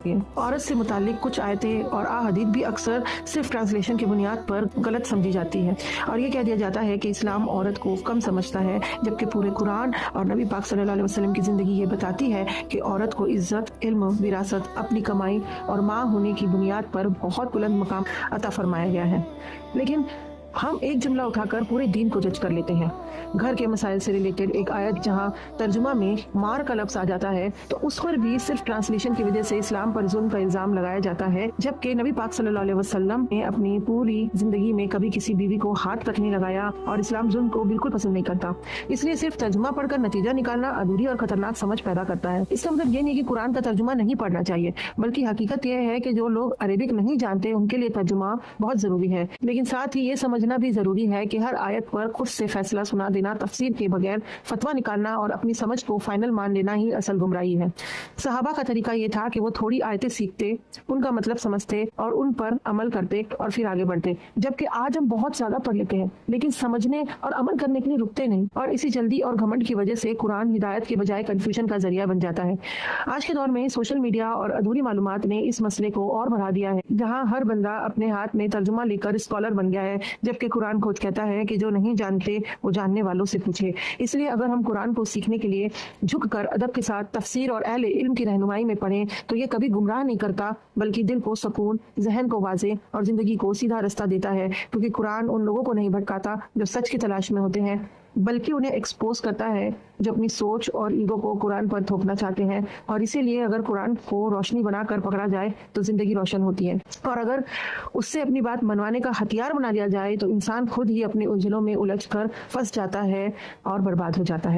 عورت سے متعلق کچھ آیتیں اور احادیث بھی اکثر صرف ٹرانسلیشن کی بنیاد پر غلط سمجھی جاتی ہے، اور یہ کہہ دیا جاتا ہے کہ اسلام عورت کو کم سمجھتا ہے، جبکہ پورے قرآن اور نبی پاک صلی اللہ علیہ وسلم کی زندگی یہ بتاتی ہے کہ عورت کو عزت، علم، وراثت، اپنی کمائی اور ماں ہونے کی بنیاد پر بہت بلند مقام عطا فرمایا گیا ہے۔ لیکن ہم ایک جملہ اٹھا کر پورے دین کو جج کر لیتے ہیں۔ گھر کے مسائل سے ریلیٹڈ ایک آیت جہاں ترجمہ میں مار کا لفظ آ جاتا ہے تو اس پر بھی صرف ٹرانسلیشن کی وجہ سے اسلام پر ظلم کا الزام لگایا جاتا ہے، جبکہ نبی پاک صلی اللہ علیہ وسلم نے اپنی پوری زندگی میں کبھی کسی بیوی کو ہاتھ تک نہیں لگایا، اور اسلام ظلم کو بالکل پسند نہیں کرتا۔ اس لیے صرف ترجمہ پڑھ کر نتیجہ نکالنا ادھوری اور خطرناک سمجھ پیدا کرتا ہے۔ اس کا مطلب یہ نہیں کہ قرآن کا ترجمہ نہیں پڑھنا چاہیے، بلکہ حقیقت یہ ہے کہ جو لوگ عربک نہیں جانتے ان کے لیے ترجمہ بہت ضروری ہے، لیکن ساتھ ہی یہ سمجھنا بھی ضروری ہے کہ ہر آیت پر خود سے فیصلہ سنا دینا، تفسیر کے بغیر فتویٰ نکالنا اور اپنی سمجھ کو فائنل مان لینا ہی اصل گمراہی ہے۔ صحابہ کا طریقہ یہ تھا کہ وہ تھوڑی آیتیں سیکھتے، ان کا مطلب سمجھتے اور ان پر عمل کرتے اور پھر آگے بڑھتے، جبکہ آج ہم بہت زیادہ پڑھ لیتے ہیں لیکن سمجھنے اور عمل کرنے کے لیے رکتے نہیں، اور اسی جلدی اور گھمنڈ کی وجہ سے قرآن ہدایت کے بجائے کنفیوژن کا ذریعہ بن جاتا ہے۔ آج کے دور میں سوشل میڈیا اور ادھوری معلومات نے اس مسئلے کو اور بڑھا دیا ہے، جہاں ہر بندہ اپنے ہاتھ میں ترجمہ لے کر اسکالر بن گیا ہے، جبکہ قرآن خود کہتا ہے کہ جو نہیں جانتے وہ جاننے والوں سے پوچھے۔ اس لیے اگر ہم قرآن کو سیکھنے کے لیے جھک کر ادب کے ساتھ تفسیر اور اہل علم کی رہنمائی میں پڑھیں تو یہ کبھی گمراہ نہیں کرتا، بلکہ دل کو سکون، ذہن کو واضح اور زندگی کو سیدھا رستہ دیتا ہے، کیونکہ قرآن ان لوگوں کو نہیں بھٹکاتا جو سچ کی تلاش میں ہوتے ہیں، بلکہ انہیں ایکسپوز کرتا ہے جو اپنی سوچ اور ایگو کو قرآن پر تھوپنا چاہتے ہیں۔ اور اسی لیے اگر قرآن کو روشنی بنا کر پکڑا جائے تو زندگی روشن ہوتی ہے، اور اگر اس سے اپنی بات منوانے کا ہتھیار بنا لیا جائے تو انسان خود ہی اپنے الجھنوں میں الجھ کر پھنس جاتا ہے اور برباد ہو جاتا ہے۔